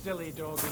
silly doggy.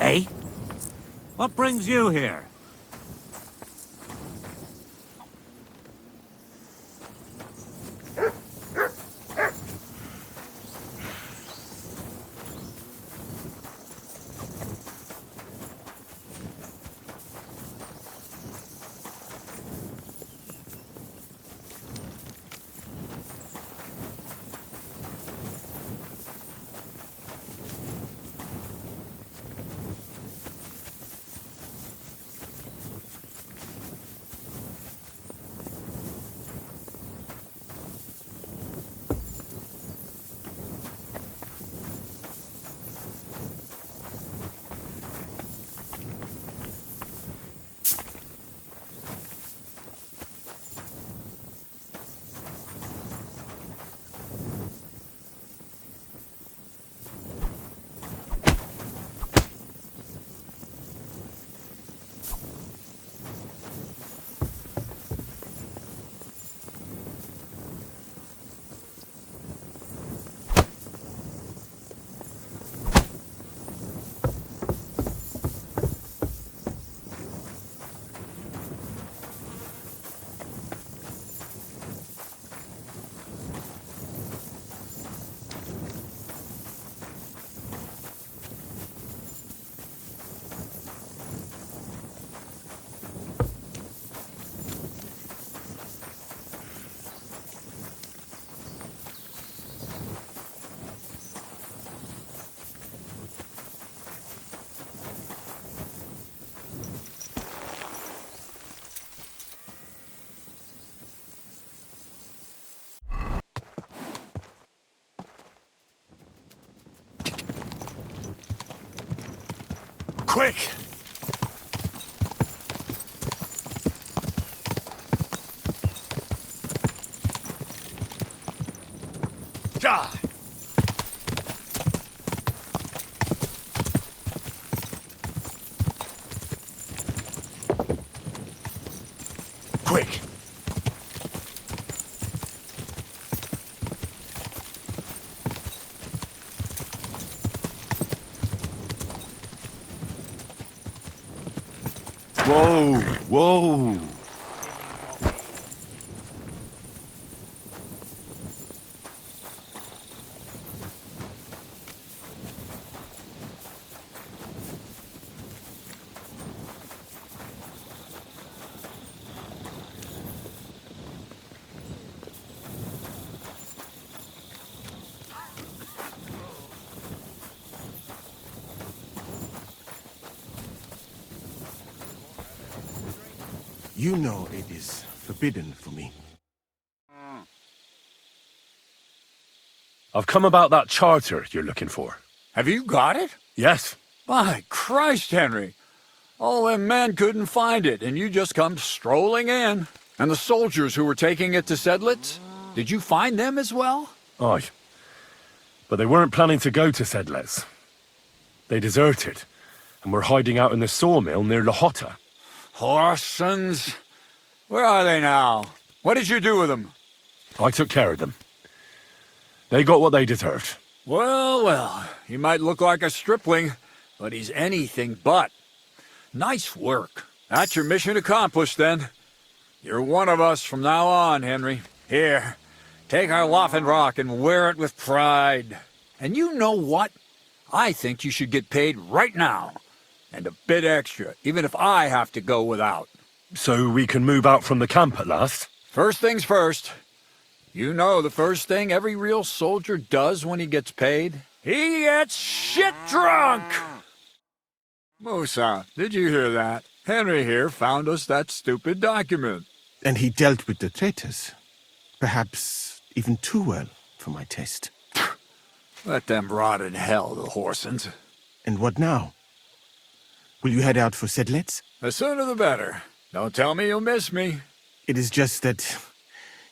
Eh? What brings you here? Quick! God! Quick! Whoa! Whoa! You know it is forbidden for me. I've come about that charter you're looking for. Have you got it? Yes. By Christ, Henry. All them men couldn't find it, and you just come strolling in. And the soldiers who were taking it to Sedlitz? Did you find them as well? Aye. But they weren't planning to go to Sedlitz. They deserted, and were hiding out in the sawmill near Lahota. Horsons. Where are they now? What did you do with them? I took care of them. They got what they deserved. Well, well, he might look like a stripling, but he's anything but. Nice work. That's your mission accomplished, then. You're one of us from now on, Henry. Here, take our Laufenrock and wear it with pride. And you know what? I think you should get paid right now. And a bit extra, even if I have to go without. So we can move out from the camp at last? First things first. You know the first thing every real soldier does when he gets paid? He gets shit drunk! Musa, did you hear that? Henry here found us that stupid document. And he dealt with the traitors. Perhaps even too well for my taste. Let them rot in hell, the Horsens. And what now? Will you head out for Sedlitz? The sooner the better. Don't tell me you'll miss me. It is just that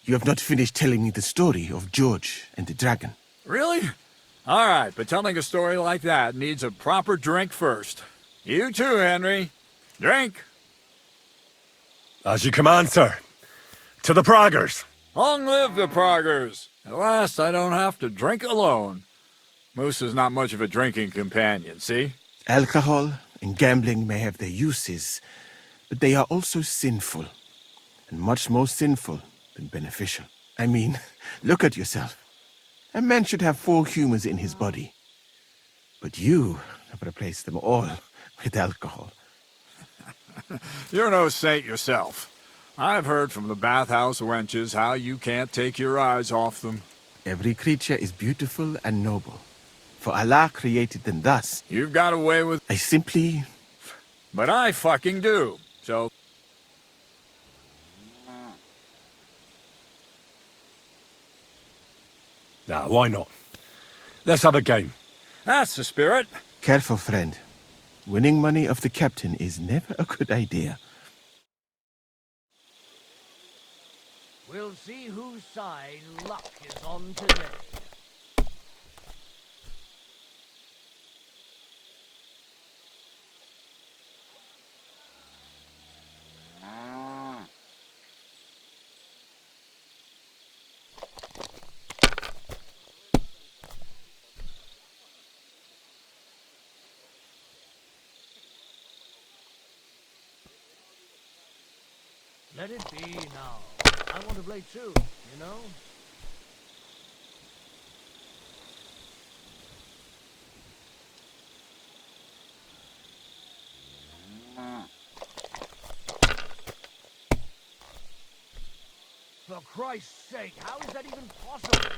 you have not finished telling me the story of George and the dragon. Really? All right, but telling a story like that needs a proper drink first. You too, Henry. Drink. As you command, sir. To the Praggers. Long live the Praggers. At last I don't have to drink alone. Moose is not much of a drinking companion, see? Alcohol and gambling may have their uses, but they are also sinful, and much more sinful than beneficial. I mean, look at yourself. A man should have 4 humors in his body, but you have replaced them all with alcohol. You're no saint yourself. I've heard from the bathhouse wenches how you can't take your eyes off them. Every creature is beautiful and noble, for Allah created them thus. You've got away with... I simply... But I fucking do, so... Now, why not? Let's have a game. That's the spirit. Careful, friend. Winning money of the captain is never a good idea. We'll see whose side luck is on today. Let it be now. I want to play too, you know? For Christ's sake, how is that even possible?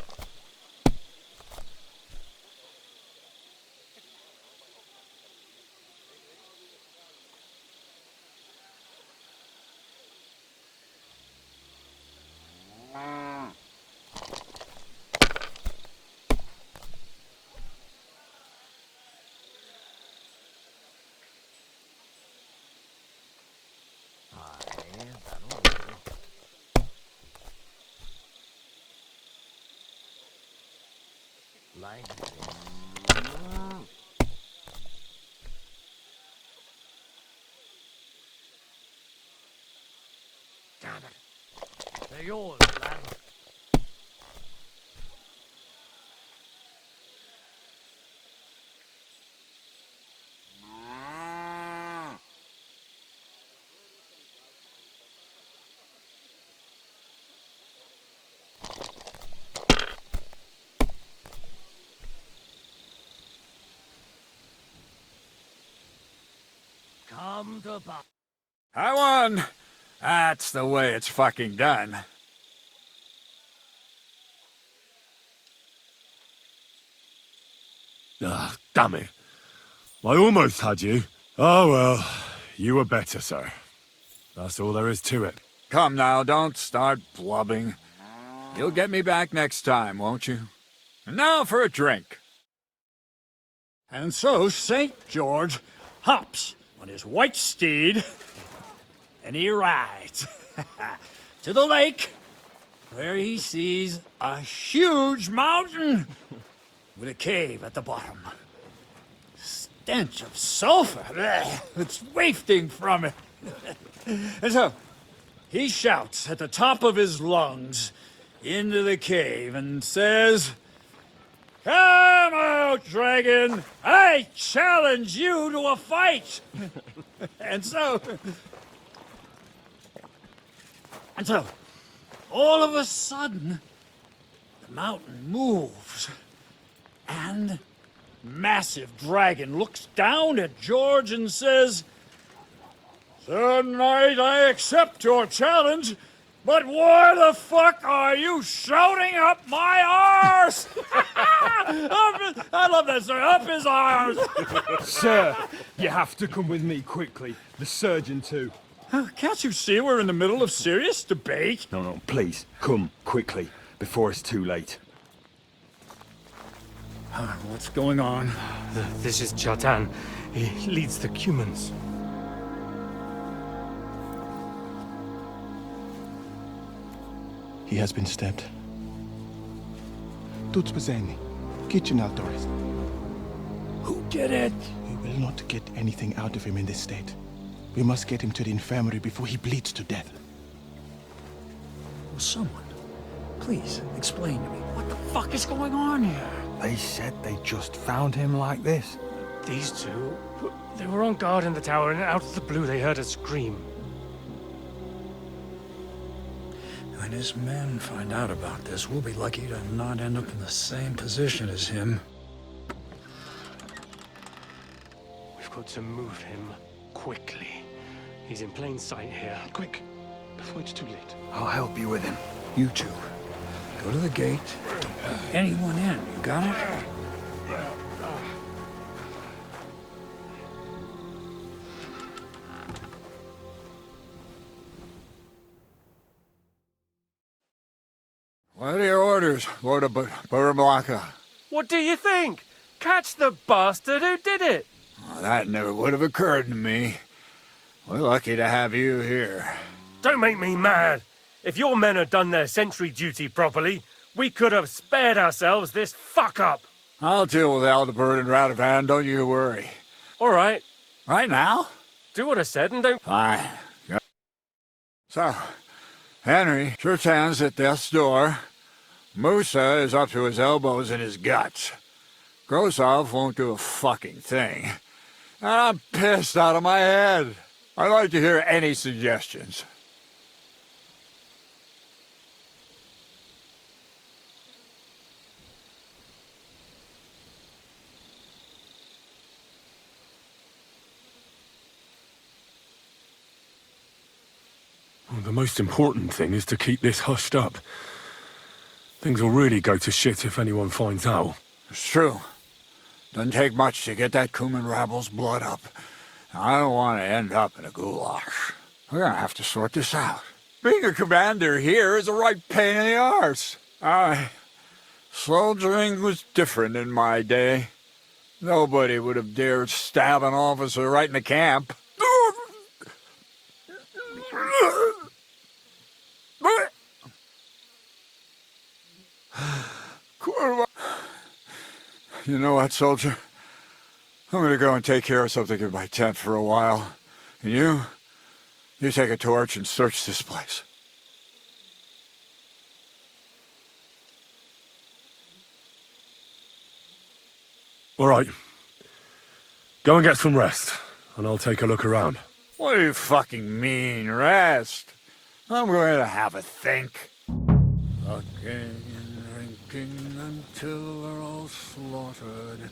Like this. Damn it. They're yours, lad. Come to buy. I won. That's the way it's fucking done. Ah, damn it. I almost had you. Oh well, you were better, sir. That's all there is to it. Come now, don't start blubbing. You'll get me back next time, won't you? And now for a drink. And so St. George hops on his white steed, and he rides to the lake, where he sees a huge mountain with a cave at the bottom. Stench of sulfur, it's wafting from it. And so he shouts at the top of his lungs into the cave and says, "Come out, dragon! I challenge you to a fight!" And so, all of a sudden, the mountain moves, and massive dragon looks down at George and says, "Sir Knight, I accept your challenge, but why the fuck are you shouting up my arse?" I love that, sir. Up his arse. Sir, you have to come with me quickly. The surgeon too. Can't you see we're in the middle of serious debate? No, please, come quickly, before it's too late. What's going on? This is Chatan. He leads the Cumans. He has been stabbed. Tuts bezeni. Kitchen outdoors. Who did it? We will not get anything out of him in this state. We must get him to the infirmary before he bleeds to death. Will someone, please explain to me what the fuck is going on here? They said they just found him like this. These two, they were on guard in the tower, and out of the blue they heard a scream. When his men find out about this, we'll be lucky to not end up in the same position as him. We've got to move him quickly. He's in plain sight here. Quick, before it's too late. I'll help you with him. You two, go to the gate. Don't let anyone in. You got it? What are your orders, Lord of Burmlaka? What do you think? Catch the bastard who did it! Well, that never would have occurred to me. We're lucky to have you here. Don't make me mad. If your men had done their sentry duty properly, we could have spared ourselves this fuck-up. I'll deal with Aldebert and Radovan, don't you worry. All right, Right now? do what I said and don't... Fine. So, Henry, Chertan's at death's door. Musa is up to his elbows in his guts. Grosov won't do a fucking thing. And I'm pissed out of my head. I'd like to hear any suggestions. Well, the most important thing is to keep this hushed up. Things will really go to shit if anyone finds out. It's true. Doesn't take much to get that Kuman rabble's blood up. I don't want to end up in a goulash. We're gonna have to sort this out. Being a commander here is a right pain in the arse. Soldiering was different in my day. Nobody would have dared stab an officer right in the camp. You know what, soldier? I'm gonna go and take care of something in my tent for a while. And you take a torch and search this place. All right. Go and get some rest, and I'll take a look around. What do you fucking mean, rest? I'm going to have a think. Fucking and drinking until we're all slaughtered.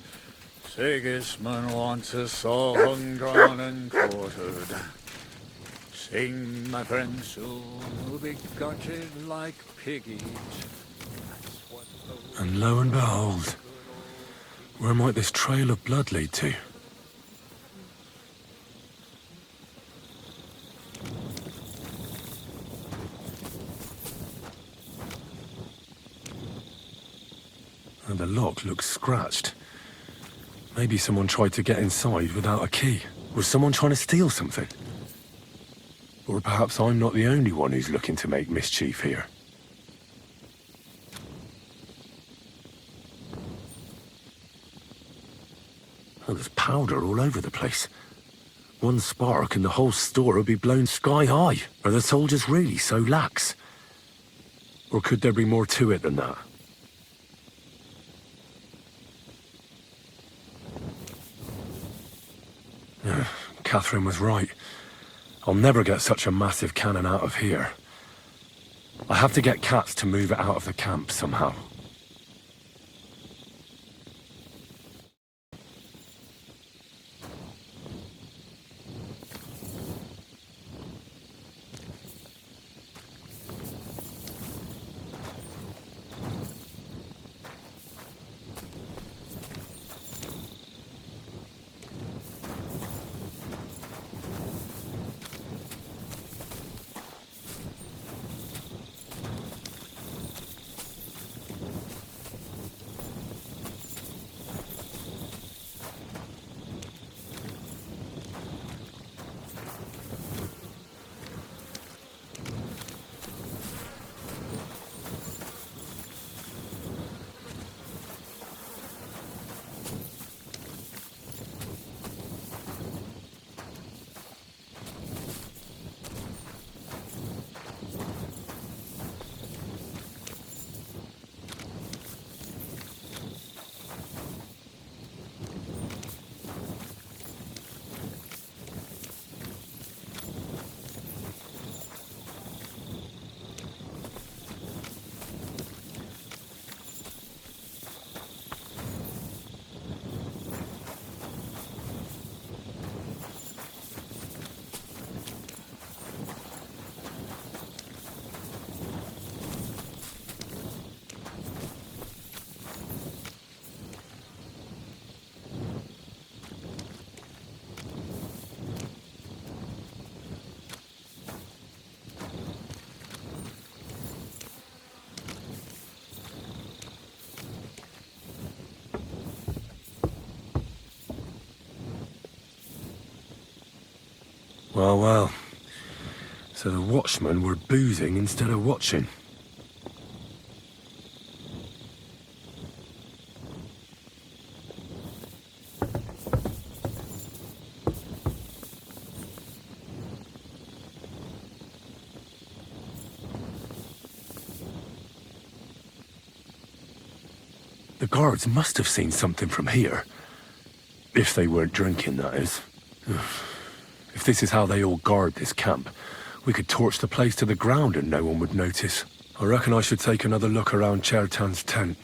Sigismund wants us all hung, drawn, and quartered. Sing, my friends, who'll be gutted like piggies. And lo and behold, where might this trail of blood lead to? And the lock looks scratched. Maybe someone tried to get inside without a key. Was someone trying to steal something? Or perhaps I'm not the only one who's looking to make mischief here. Oh, there's powder all over the place. One spark and the whole store would be blown sky high. Are the soldiers really so lax? Or could there be more to it than that? Catherine was right. I'll never get such a massive cannon out of here. I have to get Katz to move it out of the camp somehow. Well, well. So the watchmen were boozing instead of watching. The guards must have seen something from here. If they weren't drinking, that is. If this is how they all guard this camp, we could torch the place to the ground and no one would notice. I reckon I should take another look around Chertan's tent.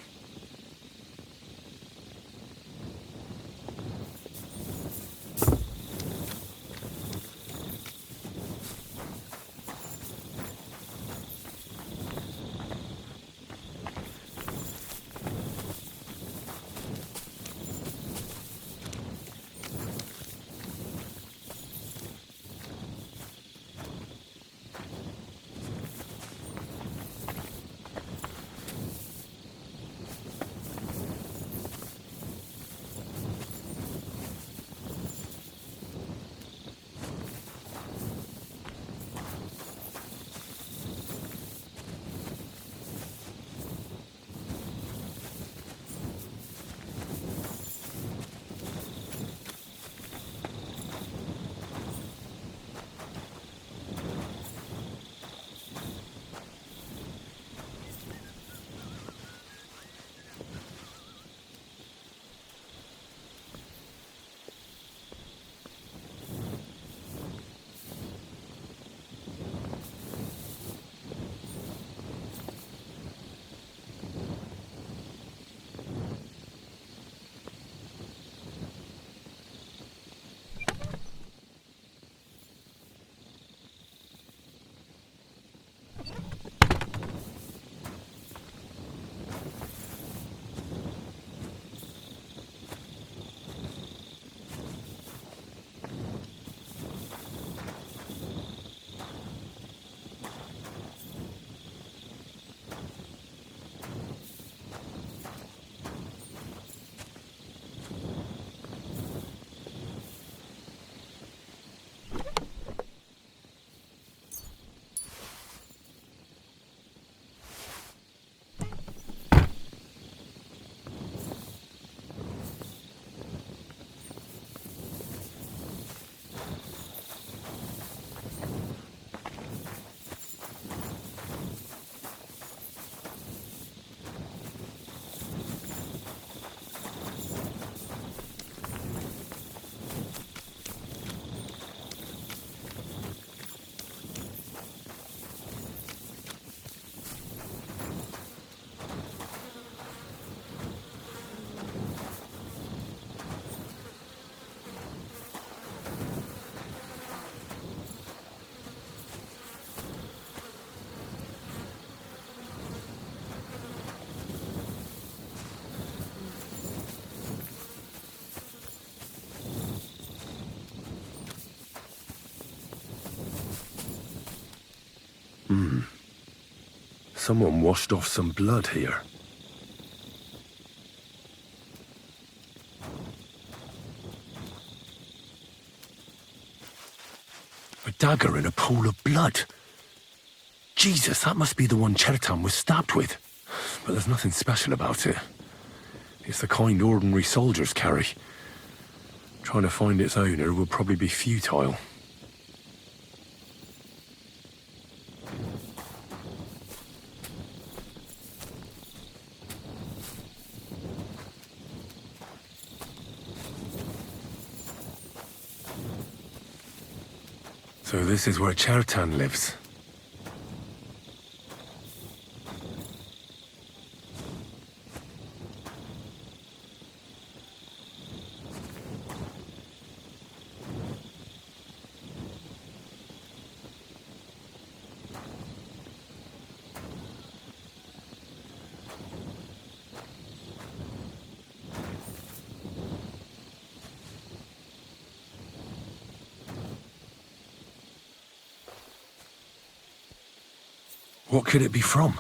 Someone washed off some blood here. A dagger in a pool of blood. Jesus, that must be the one Chertan was stabbed with. But there's nothing special about it. It's the kind ordinary soldiers carry. Trying to find its owner will probably be futile. So this is where Chertan lives. What could it be from?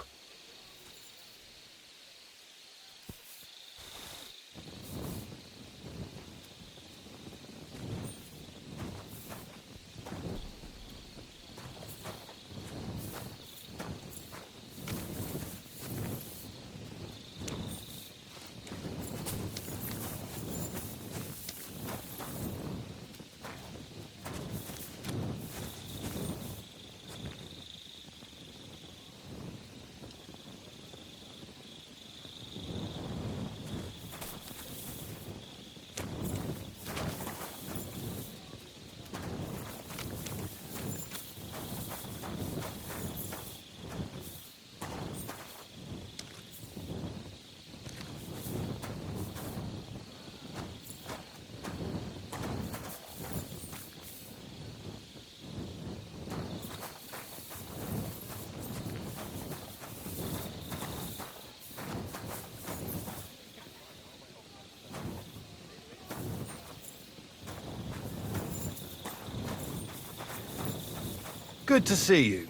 Good to see you.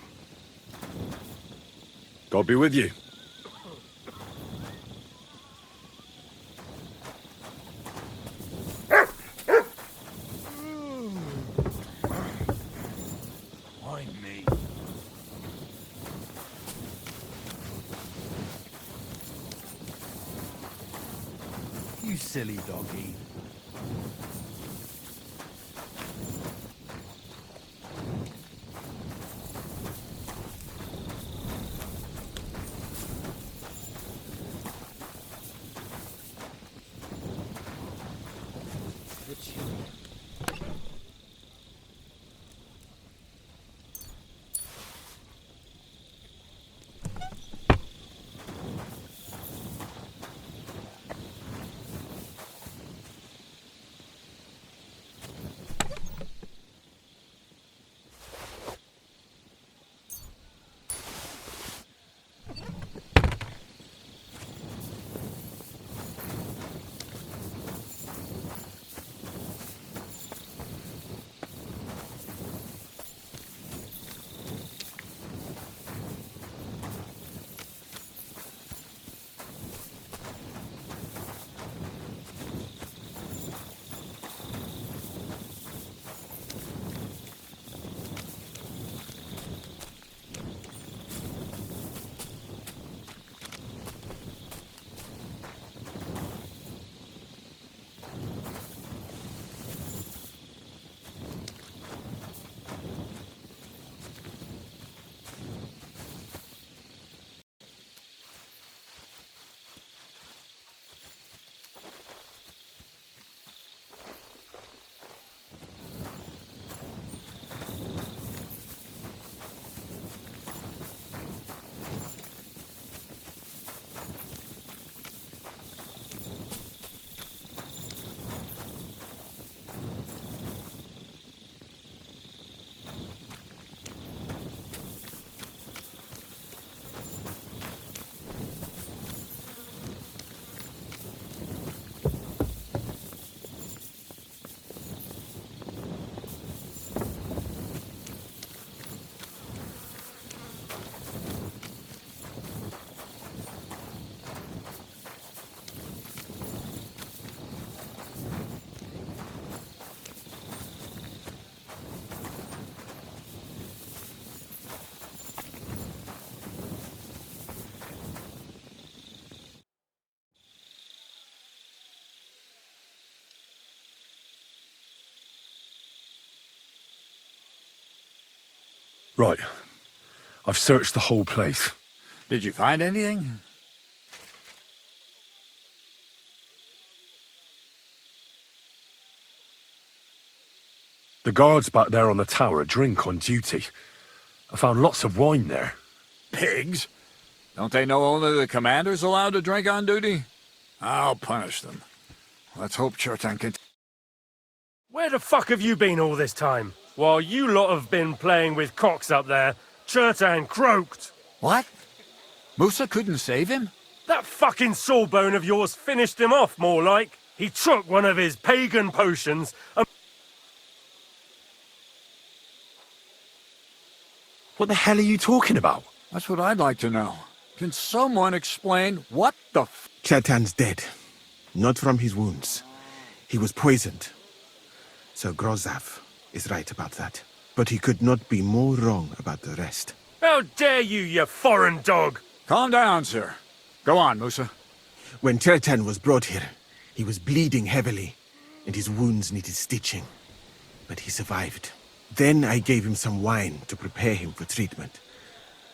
God be with you. Why me? You silly doggy. Right. I've searched the whole place. Did you find anything? The guards back there on the tower drink on duty. I found lots of wine there. Pigs? Don't they know only the commander's allowed to drink on duty? I'll punish them. Let's hope Chertan can... Where the fuck have you been all this time? While you lot have been playing with cocks up there, Chertan croaked. What? Musa couldn't save him? That fucking sawbone of yours finished him off, more like. He took one of his pagan potions and... What the hell are you talking about? That's what I'd like to know. Can someone explain what the f... Chertan's dead. Not from his wounds. He was poisoned. Sir Grozav is right about that. But he could not be more wrong about the rest. How dare you foreign dog! Calm down, sir. Go on, Musa. When Chertan was brought here, he was bleeding heavily, and his wounds needed stitching. But he survived. Then I gave him some wine to prepare him for treatment.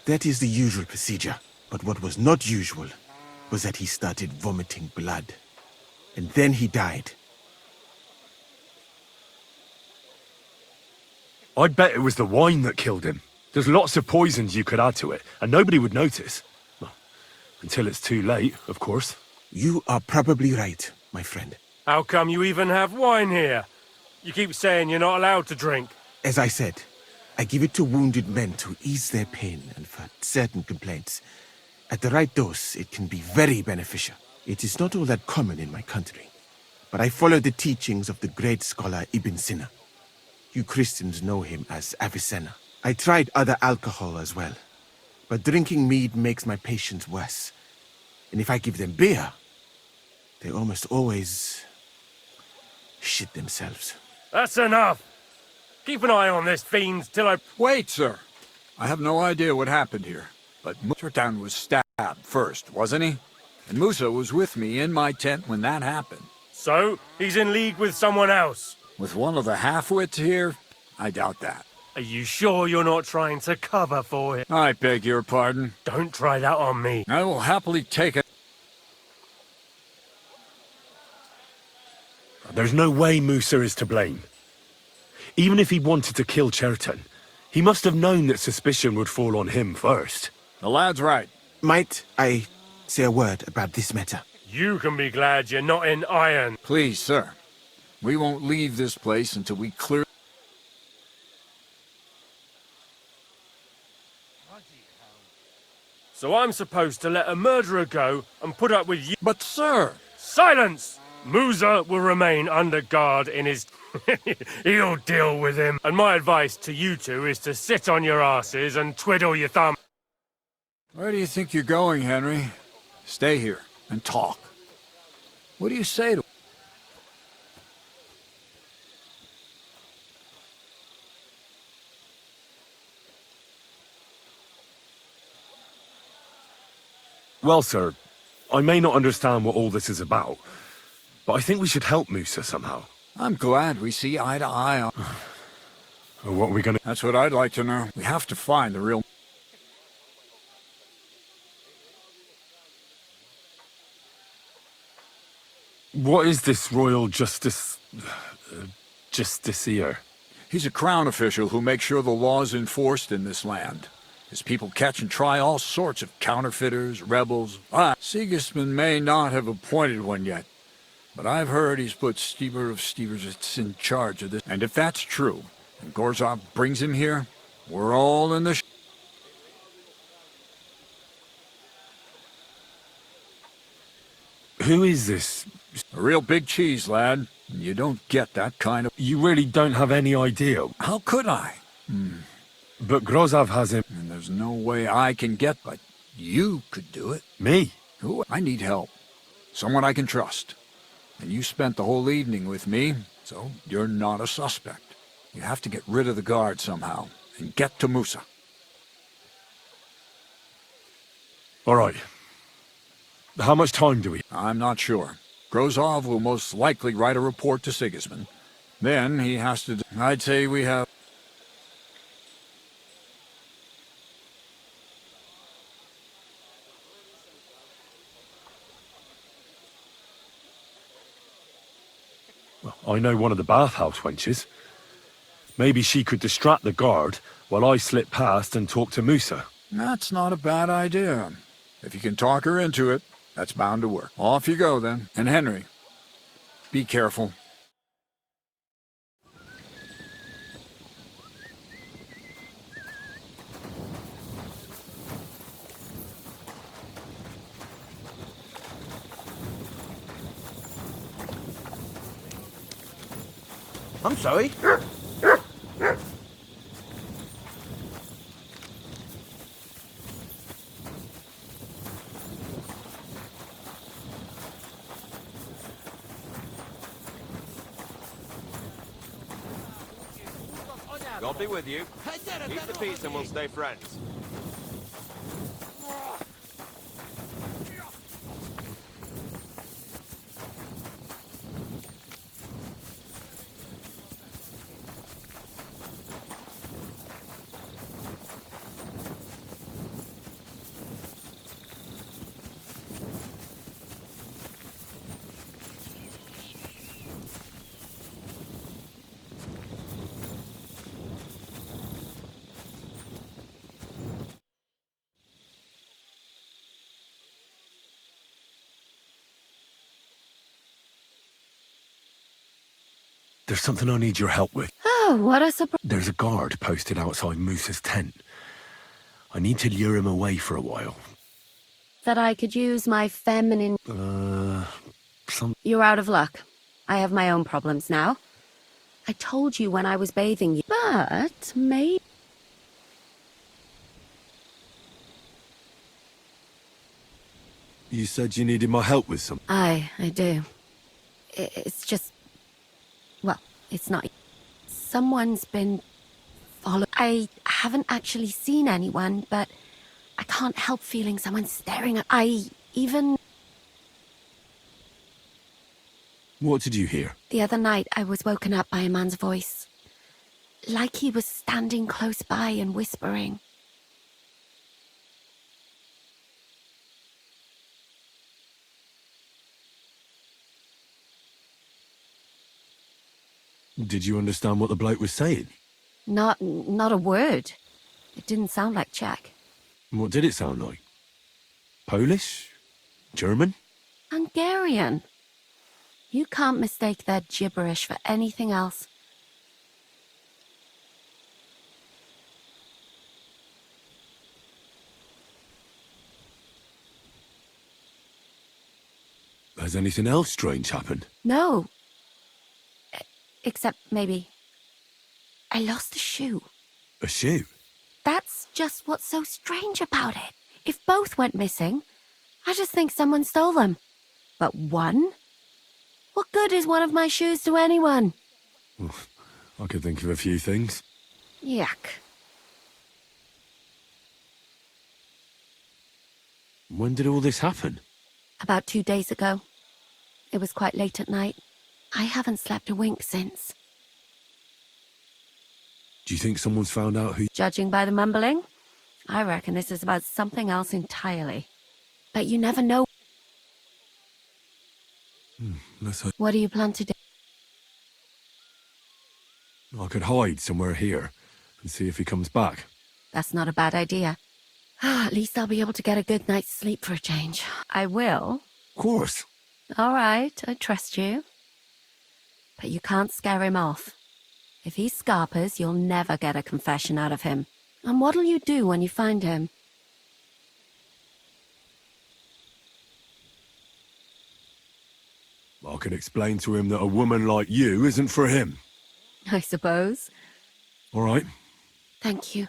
That is the usual procedure. But what was not usual was that he started vomiting blood. And then he died. I'd bet it was the wine that killed him. There's lots of poisons you could add to it, and nobody would notice. Well, until it's too late, of course. You are probably right, my friend. How come you even have wine here? You keep saying you're not allowed to drink. As I said, I give it to wounded men to ease their pain and for certain complaints. At the right dose, it can be very beneficial. It is not all that common in my country. But I follow the teachings of the great scholar Ibn Sina. You Christians know him as Avicenna. I tried other alcohol as well. But drinking mead makes my patients worse. And if I give them beer, they almost always shit themselves. That's enough! Keep an eye on this fiend till I... Wait, sir. I have no idea what happened here. But Chertan was stabbed first, wasn't he? And Musa was with me in my tent when that happened. So, he's in league with someone else? With one of the half-wits here? I doubt that. Are you sure you're not trying to cover for him? I beg your pardon. Don't try that on me. I will happily take it. There's no way Musa is to blame. Even if he wanted to kill Chertan, he must have known that suspicion would fall on him first. The lad's right. Might I say a word about this matter? You can be glad you're not in iron. Please, sir. We won't leave this place until we clear... So I'm supposed to let a murderer go and put up with you... But, sir... Silence! Musa will remain under guard in his... He'll deal with him. And my advice to you two is to sit on your asses and twiddle your thumb. Where do you think you're going, Henry? Stay here and talk. What do you say to... Well, sir, I may not understand what all this is about, but I think we should help Musa somehow. I'm glad we see eye to eye on... What are we gonna... That's what I'd like to know. We have to find the real... What is this royal justiciar? He's a crown official who makes sure the law's enforced in this land. His people catch and try all sorts of counterfeiters, rebels. Sigismund may not have appointed one yet, but I've heard he's put Stever of Stevers in charge of this. And if that's true, and Gorzov brings him here, we're all in the Who is this? A real big cheese, lad. You don't get that kind of... You really don't have any idea. How could I? But Grozov has him. And there's no way I can get, but you could do it. Me? Who? I need help. Someone I can trust. And you spent the whole evening with me, so you're not a suspect. You have to get rid of the guard somehow, and get to Musa. All right. How much time do we... I'm not sure. Grozov will most likely write a report to Sigismund. Then he has to... I'd say we have... I know one of the bathhouse wenches. Maybe she could distract the guard while I slip past and talk to Musa. That's not a bad idea. If you can talk her into it, that's bound to work. Off you go, then. And Henry, be careful. I'm sorry. God be with you. Keep the peace and we'll stay friends. There's something I need your help with. Oh, what a surprise. There's a guard posted outside Musa's tent. I need to lure him away for a while. That I could use my feminine... You're out of luck. I have my own problems now. I told you when I was bathing you. But, maybe... You said you needed my help with something. I do. It's just... Well, it's not... Someone's been... I haven't actually seen anyone, but I can't help feeling someone staring at... What did you hear? The other night, I was woken up by a man's voice. Like he was standing close by and whispering. Did you understand what the bloke was saying? Not a word. It didn't sound like Czech. What did it sound like? Polish? German? Hungarian. You can't mistake their gibberish for anything else. Has anything else strange happened? No. Except maybe... I lost a shoe. A shoe? That's just what's so strange about it. If both went missing, I just think someone stole them. But one? What good is one of my shoes to anyone? I could think of a few things. Yuck. When did all this happen? About 2 days ago. It was quite late at night. I haven't slept a wink since. Do you think someone's found out who... Judging by the mumbling, I reckon this is about something else entirely. But you never know. Let's hope... What do you plan to do? I could hide somewhere here and see if he comes back. That's not a bad idea. At least I'll be able to get a good night's sleep for a change. I will. Of course. All right, I trust you. But you can't scare him off. If he scarpers, you'll never get a confession out of him. And what'll you do when you find him? I can explain to him that a woman like you isn't for him. I suppose. All right. Thank you.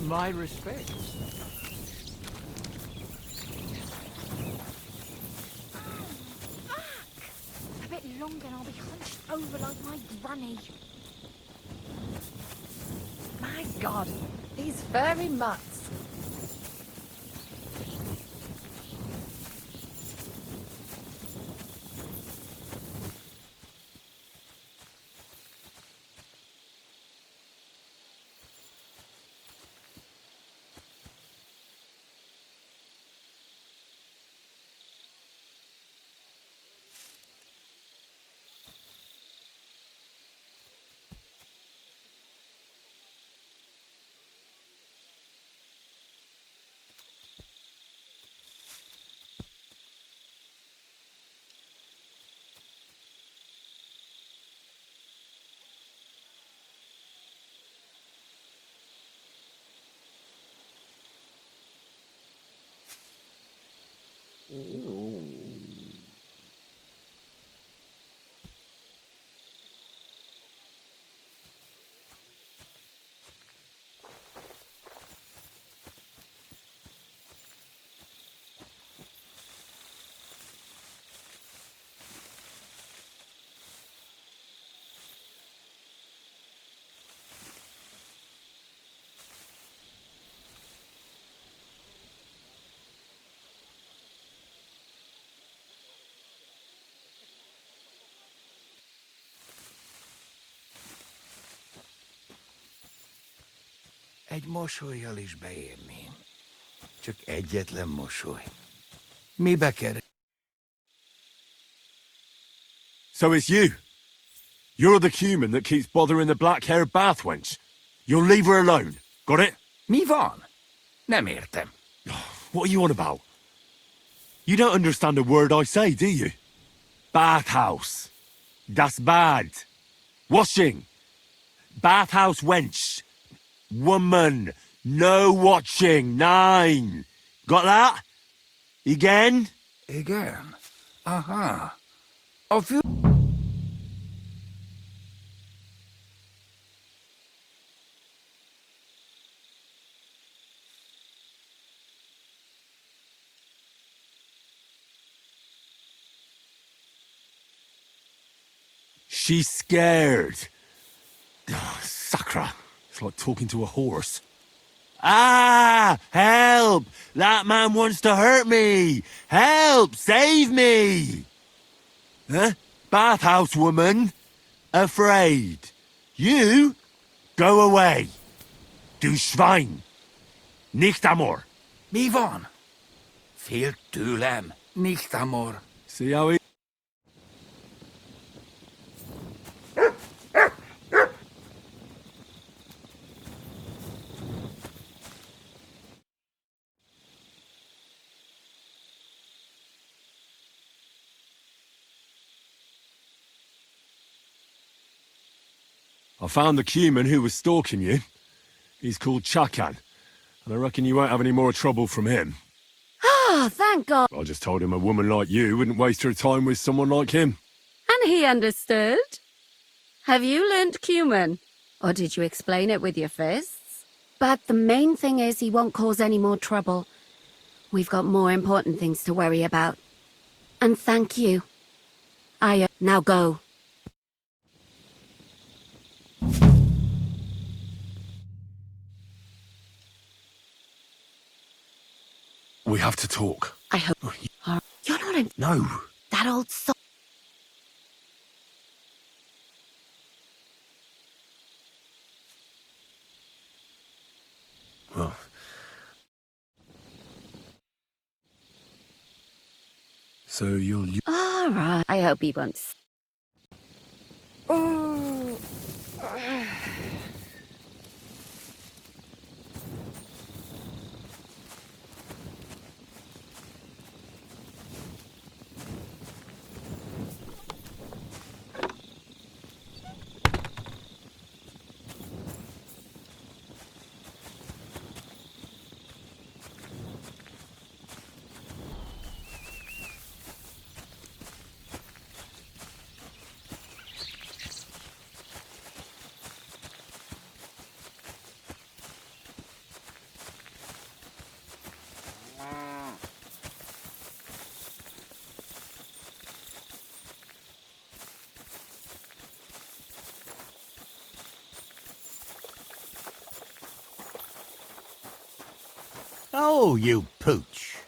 My respects. A bit longer and I'll be hunched over like my granny. My God, these furry mutts. Egy mosollyal is beérném. Csak egyetlen mosoly. Mibe kerül? So it's you. You're the human that keeps bothering the black-haired bath wench. You'll leave her alone. Got it? Mi van? Nem értem. What are you on about? You don't understand a word I say, do you? Bathhouse. Das bad. Washing. Bathhouse wench. Woman. No watching. 9. Got that? Again? Igen? Aha. A fő... She's scared. Sacra. It's like talking to a horse. Ah! Help! That man wants to hurt me! Help! Save me! Huh? Bathhouse woman? Afraid. You? Go away. Du Schwein. Nicht amor. Mi van? Fél tőlem. Nicht amor. See how he... I found the Cuman who was stalking you. He's called Chakan, and I reckon you won't have any more trouble from him. Ah, thank God. I just told him a woman like you wouldn't waste her time with someone like him. And he understood. Have you learnt Cuman? Or did you explain it with your fists? But the main thing is he won't cause any more trouble. We've got more important things to worry about. And thank you. Now go. We have to talk. I hope you're not in No. that old soul. Well. So you'll... All right. I hope he won't. Oh, you pooch.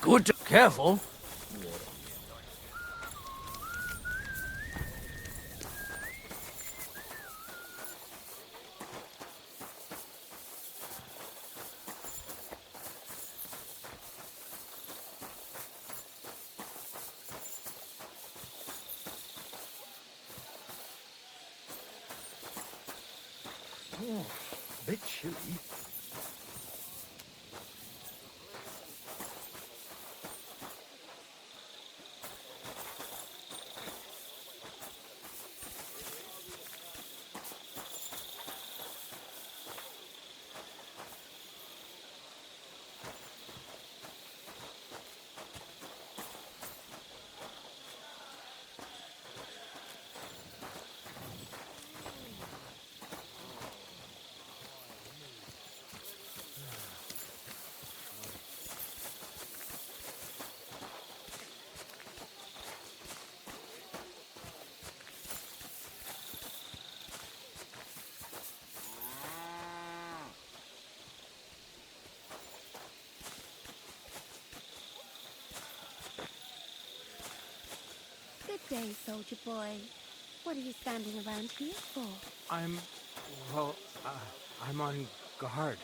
Good. Careful. Bit chilly. Good day, soldier boy. What are you standing around here for? I'm on guard.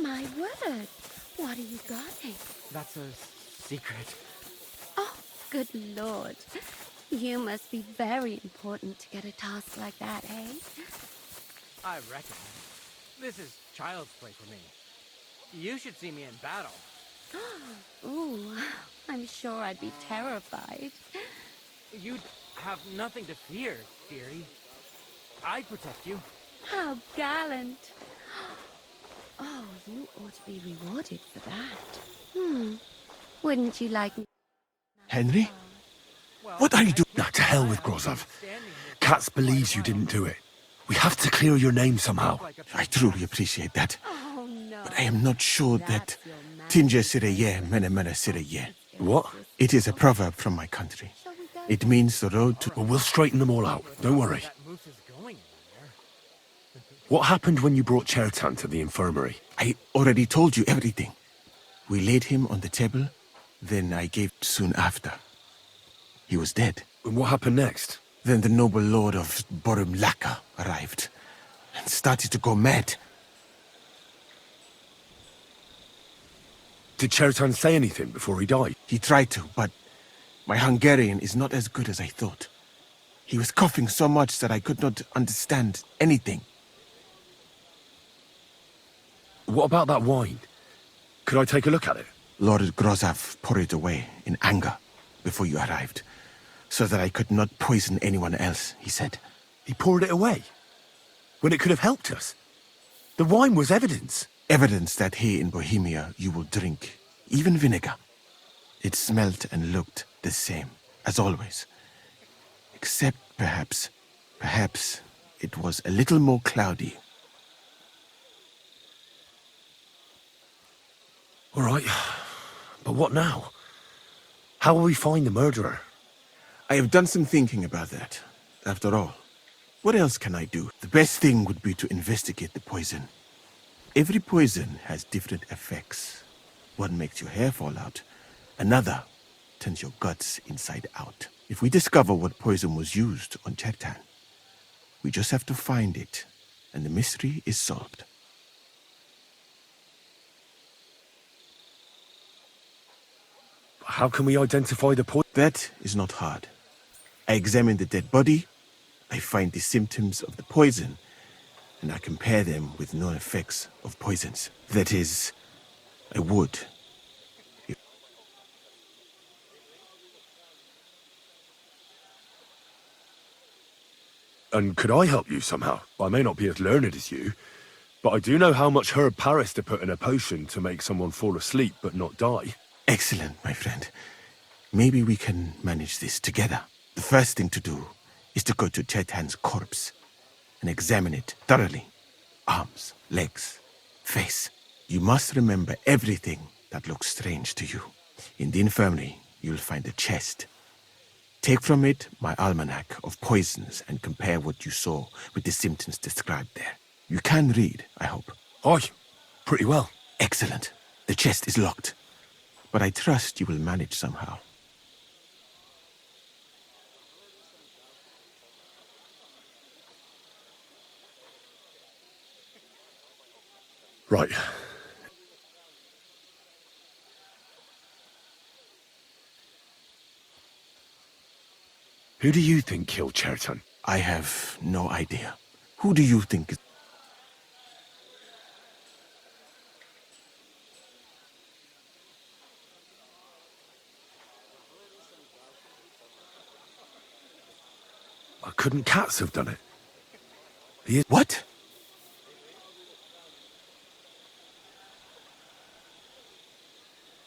My word! What are you guarding? That's a secret. Oh, good lord. You must be very important to get a task like that, eh? I reckon. This is child's play for me. You should see me in battle. Ooh, I'm sure I'd be terrified. You'd have nothing to fear, dearie. I'd protect you. How gallant. Oh, you ought to be rewarded for that. Wouldn't you like... Henry? What are you doing? Nah, to hell with Grozov. Katz believes you didn't do it. We have to clear your name somehow. I truly appreciate that. Oh, no. But I am not sure that Tinja Sireye Mene Mene Sireye. What? It is a proverb from my country. It means the road to... Well, we'll straighten them all out. Don't worry. What happened when you brought Chertan to the infirmary? I already told you everything. We laid him on the table, then I gave soon after. He was dead. And what happened next? Then the noble lord of Borum Laka arrived and started to go mad. Did Chertan say anything before he died? He tried to, but my Hungarian is not as good as I thought. He was coughing so much that I could not understand anything. What about that wine? Could I take a look at it? Lord Grozov poured it away in anger before you arrived, so that I could not poison anyone else, he said. He poured it away? When it could have helped us? The wine was evidence. Evidence that here in Bohemia you will drink, even vinegar. It smelt and looked the same, as always. Except perhaps it was a little more cloudy. All right, but what now? How will we find the murderer? I have done some thinking about that. After all, what else can I do? The best thing would be to investigate the poison. Every poison has different effects. One makes your hair fall out. Another turns your guts inside out. If we discover what poison was used on Chertan, we just have to find it, and the mystery is solved. How can we identify the poison? That is not hard. I examine the dead body, I find the symptoms of the poison, and I compare them with known effects of poisons. That is, I would. And could I help you somehow? I may not be as learned as you, but I do know how much herb Paris to put in a potion to make someone fall asleep but not die. Excellent, my friend. Maybe we can manage this together. The first thing to do is to go to Chetan's corpse and examine it thoroughly. Arms, legs, face. You must remember everything that looks strange to you. In the infirmary, you'll find a chest. Take from it my almanac of poisons and compare what you saw with the symptoms described there. You can read, I hope. Aye, pretty well. Excellent. The chest is locked, but I trust you will manage somehow. Right. Who do you think killed Chertan? I have no idea. Who do you think is... Couldn't cats have done it? He is... What?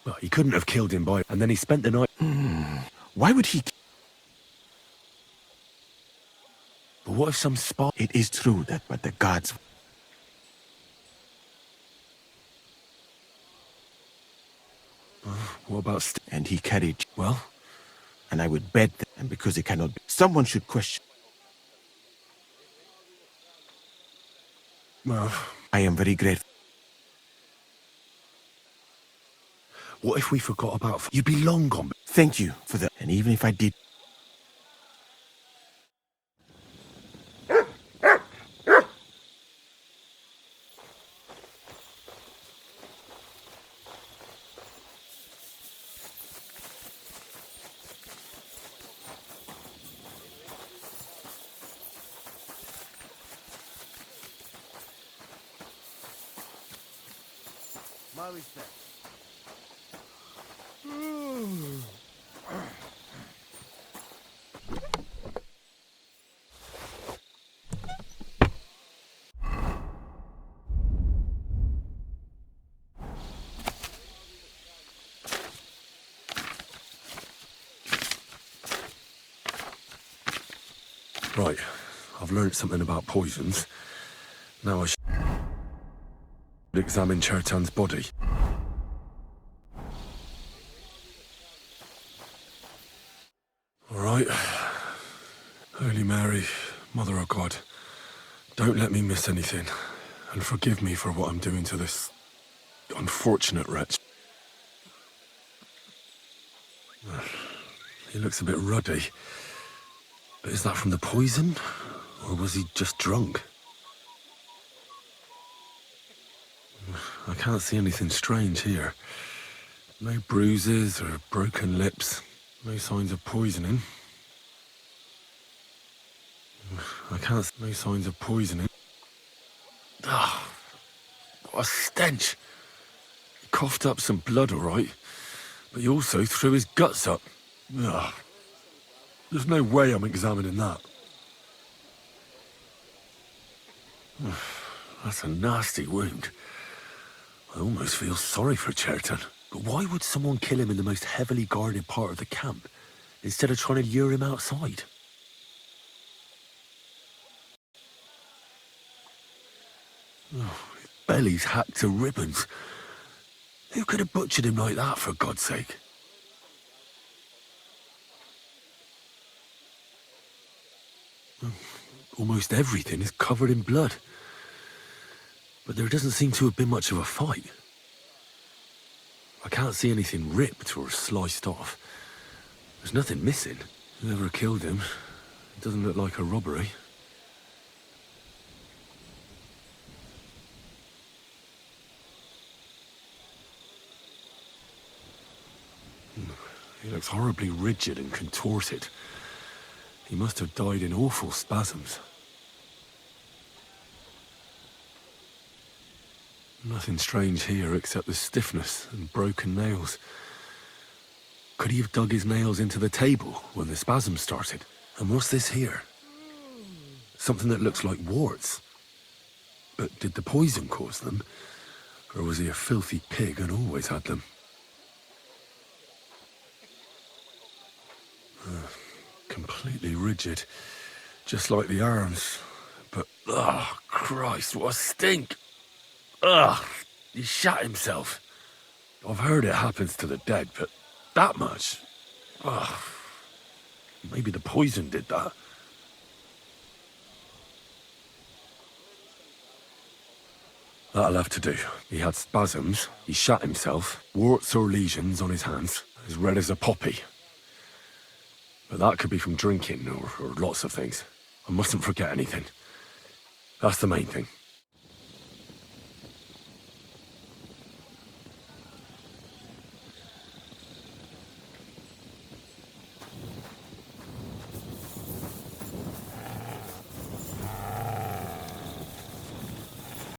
Well, he couldn't have killed him by... And then he spent the night... Why would he... But what if some spy... It is true that but the gods... What about... And he carried... Well? And I would bet that... And because it cannot be... Someone should question... Well... I am very grateful. What if we forgot about... You'd be long gone. Thank you for that. And even if I did... My respect. Right. I've learned something about poisons. Now I should examine Chertan's body. All right. Holy Mary, Mother of God, don't let me miss anything, and forgive me for what I'm doing to this unfortunate wretch. He looks a bit ruddy. But is that from the poison? Or was he just drunk? I can't see anything strange here. No bruises or broken lips. No signs of poisoning. I can't see no signs of poisoning. Ah, what a stench. He coughed up some blood, all right. But he also threw his guts up. Ugh. There's no way I'm examining that. That's a nasty wound. I almost feel sorry for Chertan. But why would someone kill him in the most heavily guarded part of the camp, instead of trying to lure him outside? His belly's hacked to ribbons. Who could have butchered him like that, for God's sake? Almost everything is covered in blood. But there doesn't seem to have been much of a fight. I can't see anything ripped or sliced off. There's nothing missing. Whoever killed him, it doesn't look like a robbery. He looks horribly rigid and contorted. He must have died in awful spasms. Nothing strange here except the stiffness and broken nails. Could he have dug his nails into the table when the spasm started? And what's this here? Something that looks like warts. But did the poison cause them? Or was he a filthy pig and always had them? Completely rigid. Just like the arms. But, oh, Christ, what a stink! Ugh, he shot himself. I've heard it happens to the dead, but that much? Ugh. Maybe the poison did that. That'll have to do. He had spasms, he shot himself, warts or lesions on his hands, as red as a poppy. But that could be from drinking or lots of things. I mustn't forget anything. That's the main thing.